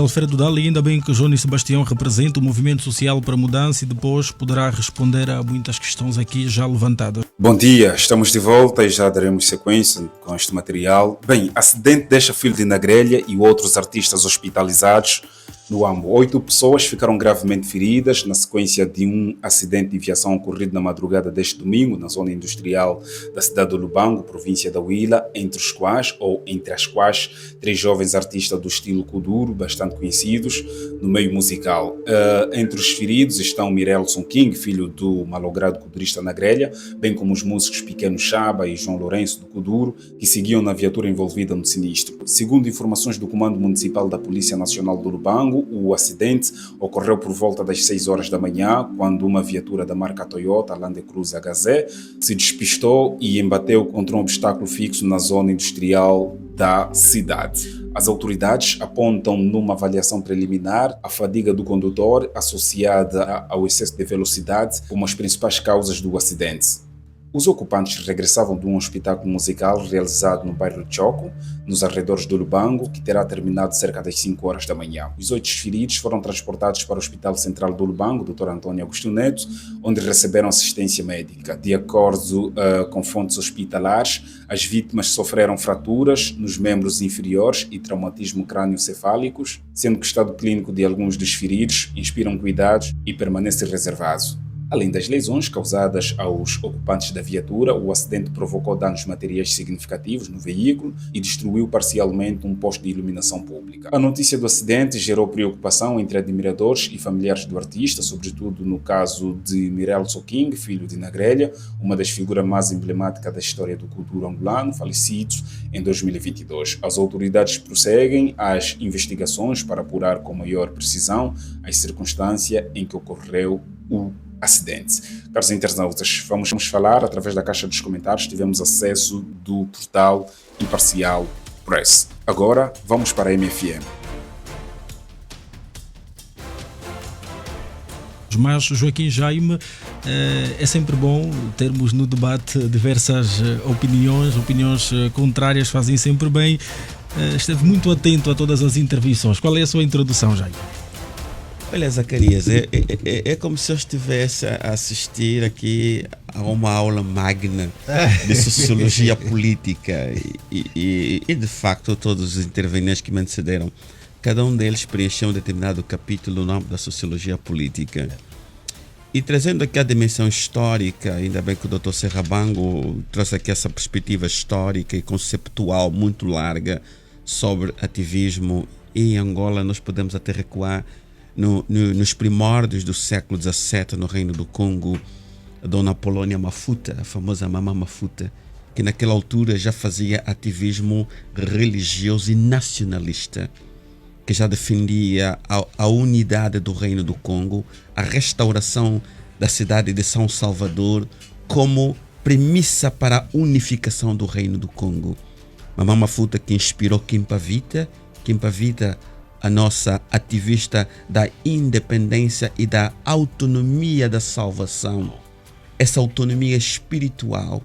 Alfredo Dali, ainda bem que Johnny Sebastião representa o movimento social para a mudança e depois poderá responder a muitas questões aqui já levantadas. Bom dia, estamos de volta e já daremos sequência com este material. Bem, acidente deixa filho de Nagrelha e outros artistas hospitalizados no Ambo. 8 pessoas ficaram gravemente feridas na sequência de um acidente de viação ocorrido na madrugada deste domingo na zona industrial da cidade do Lubango, província da Huila, entre as quais 3 jovens artistas do estilo Kuduro, bastante conhecidos no meio musical. Entre os feridos estão Mirelson King, filho do malogrado kudurista Nagrelha, bem como os músicos Pequeno Chaba e João Lourenço do Kuduro, que seguiam na viatura envolvida no sinistro. Segundo informações do Comando Municipal da Polícia Nacional do Lubango, o acidente ocorreu por volta das 6 horas da manhã, quando uma viatura da marca Toyota Land Cruiser HZ se despistou e embateu contra um obstáculo fixo na zona industrial da cidade. As autoridades apontam numa avaliação preliminar a fadiga do condutor associada ao excesso de velocidade como as principais causas do acidente. Os ocupantes regressavam de um espetáculo musical realizado no bairro de Choco, nos arredores do Lubango, que terá terminado cerca das 5 horas da manhã. Os 8 feridos foram transportados para o Hospital Central do Lubango, Dr. Antônio Augusto Neto, onde receberam assistência médica. De acordo com fontes hospitalares, as vítimas sofreram fraturas nos membros inferiores e traumatismo crânioencefálicos, sendo que o estado clínico de alguns dos feridos inspiram cuidados e permanece reservado. Além das lesões causadas aos ocupantes da viatura, o acidente provocou danos materiais significativos no veículo e destruiu parcialmente um posto de iluminação pública. A notícia do acidente gerou preocupação entre admiradores e familiares do artista, sobretudo no caso de Mirelson King, filho de Nagrelha, uma das figuras mais emblemáticas da história do Kuduro angolano, falecido em 2022. As autoridades prosseguem as investigações para apurar com maior precisão as circunstâncias em que ocorreu o acidente. Caros internautas, vamos falar através da caixa dos comentários. Tivemos acesso do portal Imparcial Press. Agora vamos para a MFM. Mas, Joaquim Jaime, é sempre bom termos no debate diversas opiniões contrárias fazem sempre bem. Esteve muito atento a todas as intervenções. Qual é a sua introdução, Jaime? Olha, Zacarias, é como se eu estivesse a assistir aqui a uma aula magna de sociologia política e de facto todos os intervenientes que me antecederam, cada um deles preencheu um determinado capítulo no âmbito da sociologia política. E trazendo aqui a dimensão histórica, ainda bem que o Dr. Serrabango trouxe aqui essa perspectiva histórica e conceptual muito larga sobre ativismo, e em Angola nós podemos até recuar nos primórdios do século XVII, no Reino do Congo, a Dona Polônia Mafuta, a famosa Mamã Mafuta, que naquela altura já fazia ativismo religioso e nacionalista, que já defendia a unidade do Reino do Congo, a restauração da cidade de São Salvador como premissa para a unificação do Reino do Congo. Mamã Mafuta que inspirou Kimpa Vita, a nossa ativista da independência e da autonomia da salvação, essa autonomia espiritual,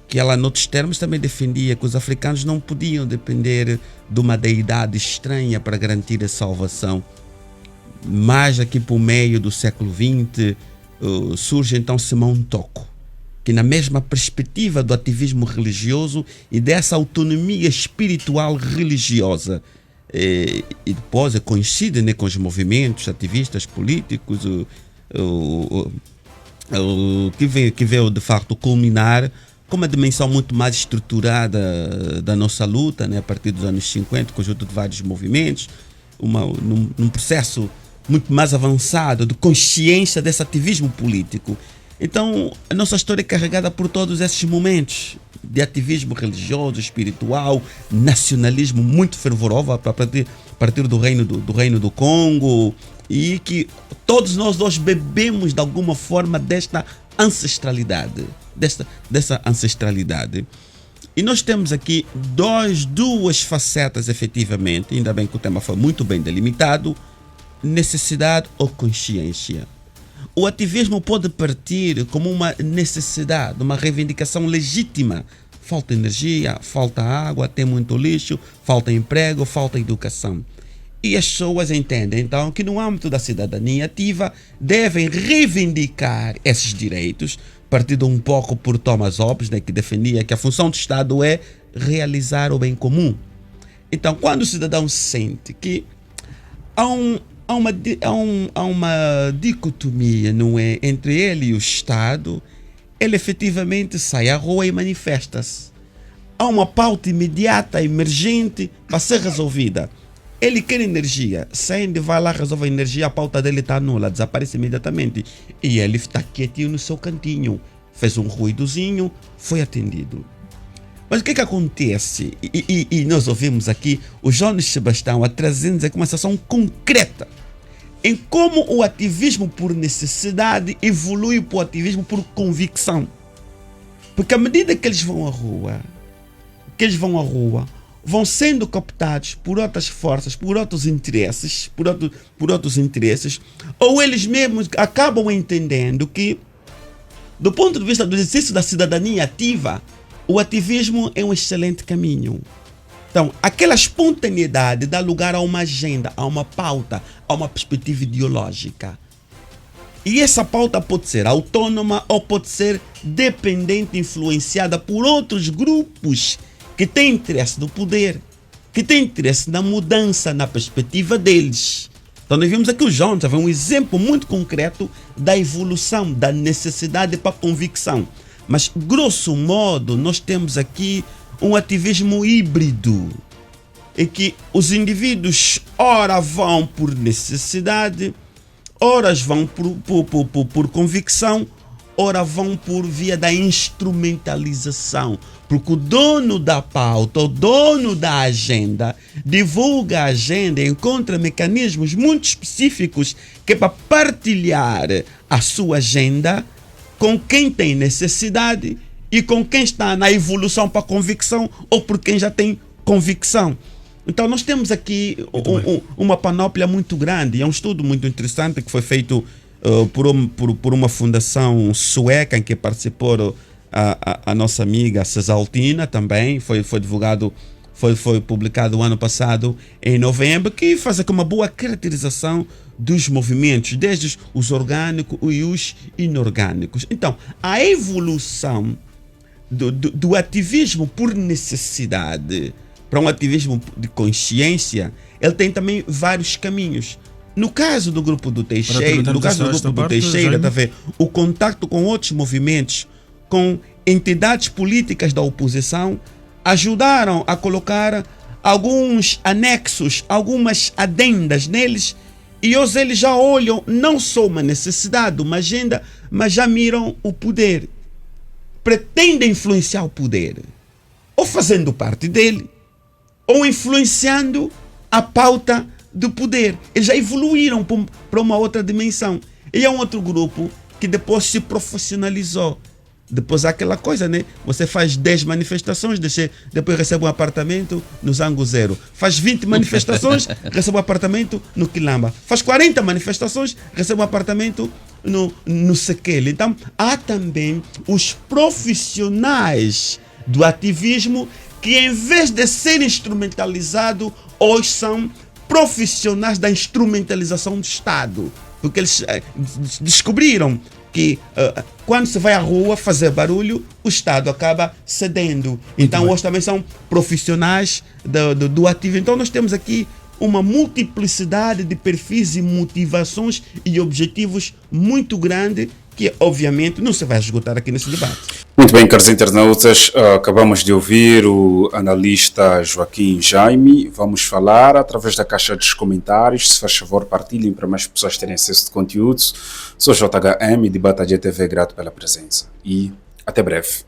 que ela, noutros termos, também defendia que os africanos não podiam depender de uma deidade estranha para garantir a salvação. Mas aqui por meio do século XX surge então Simão Toko, que na mesma perspectiva do ativismo religioso e dessa autonomia espiritual religiosa, e depois coincide com os movimentos ativistas políticos que veio de facto culminar com uma dimensão muito mais estruturada da nossa luta, a partir dos anos 50, conjunto de vários movimentos, num processo muito mais avançado de consciência desse ativismo político. Então, a nossa história é carregada por todos esses momentos de ativismo religioso, espiritual, nacionalismo muito fervoroso a partir do Reino do Congo, e que todos nós bebemos de alguma forma desta ancestralidade, dessa ancestralidade. E nós temos aqui duas facetas, efetivamente, ainda bem que o tema foi muito bem delimitado: necessidade ou consciência. O ativismo pode partir como uma necessidade, uma reivindicação legítima. Falta energia, falta água, tem muito lixo, falta emprego, falta educação. E as pessoas entendem, então, que no âmbito da cidadania ativa devem reivindicar esses direitos, partido um pouco por Thomas Hobbes, né, que defendia que a função do Estado é realizar o bem comum. Então, quando o cidadão sente que há uma dicotomia, não é, entre ele e o Estado, ele efetivamente sai à rua e manifesta-se. Há uma pauta imediata, emergente, para ser resolvida. Ele quer energia, saindo, vai lá, resolve a energia, a pauta dele está nula, desaparece imediatamente. E ele está quietinho no seu cantinho, fez um ruídozinho, foi atendido. Mas o que acontece? E nós ouvimos aqui o Jones Sebastião a trazer-nos aqui uma situação concreta em como o ativismo por necessidade evolui para o ativismo por convicção. Porque à medida que eles vão à rua, vão sendo cooptados por outras forças, por outros interesses, ou eles mesmos acabam entendendo que, do ponto de vista do exercício da cidadania ativa, o ativismo é um excelente caminho. Então, aquela espontaneidade dá lugar a uma agenda, a uma pauta, a uma perspectiva ideológica. E essa pauta pode ser autônoma ou pode ser dependente, influenciada por outros grupos que têm interesse no poder, que têm interesse na mudança, na perspectiva deles. Então nós vimos aqui o João, já um exemplo muito concreto da evolução, da necessidade para a convicção. Mas, grosso modo, nós temos aqui um ativismo híbrido, em que os indivíduos ora vão por necessidade, ora vão por convicção, ora vão por via da instrumentalização. Porque o dono da pauta, o dono da agenda, divulga a agenda e encontra mecanismos muito específicos que é para partilhar a sua agenda com quem tem necessidade e com quem está na evolução para a convicção ou por quem já tem convicção. Então nós temos aqui uma panóplia muito grande. É um estudo muito interessante que foi feito por uma fundação sueca em que participou a nossa amiga Cesaltina também. Foi divulgado, foi publicado o ano passado em novembro, que faz aqui uma boa caracterização dos movimentos, desde os orgânicos e os inorgânicos. Então, a evolução do ativismo por necessidade para um ativismo de consciência, ele tem também vários caminhos. No caso do grupo do Teixeira, tá vendo? O contacto com outros movimentos, com entidades políticas da oposição, ajudaram a colocar alguns anexos, algumas adendas neles, e hoje eles já olham não só uma necessidade, uma agenda, mas já miram o poder. Pretendem influenciar o poder, ou fazendo parte dele, ou influenciando a pauta do poder. Eles já evoluíram para uma outra dimensão. E é um outro grupo que depois se profissionalizou. Depois há aquela coisa, né? Você faz 10 manifestações, depois recebe um apartamento no Zango Zero. Faz 20 manifestações, recebe um apartamento no Quilamba. Faz 40 manifestações, recebe um apartamento no Sequele. Então, há também os profissionais do ativismo que, em vez de ser instrumentalizado, hoje são profissionais da instrumentalização do Estado. Porque eles descobriram que quando se vai à rua fazer barulho, o Estado acaba cedendo. Então hoje também são profissionais do ativo. Então nós temos aqui uma multiplicidade de perfis e motivações e objetivos muito grande que obviamente não se vai esgotar aqui nesse debate. Muito bem, caros internautas, acabamos de ouvir o analista Joaquim Jaime. Vamos falar através da caixa dos comentários. Se faz favor, partilhem para mais pessoas terem acesso de conteúdos. Sou JHM e Debate GTV, grato pela presença. E até breve.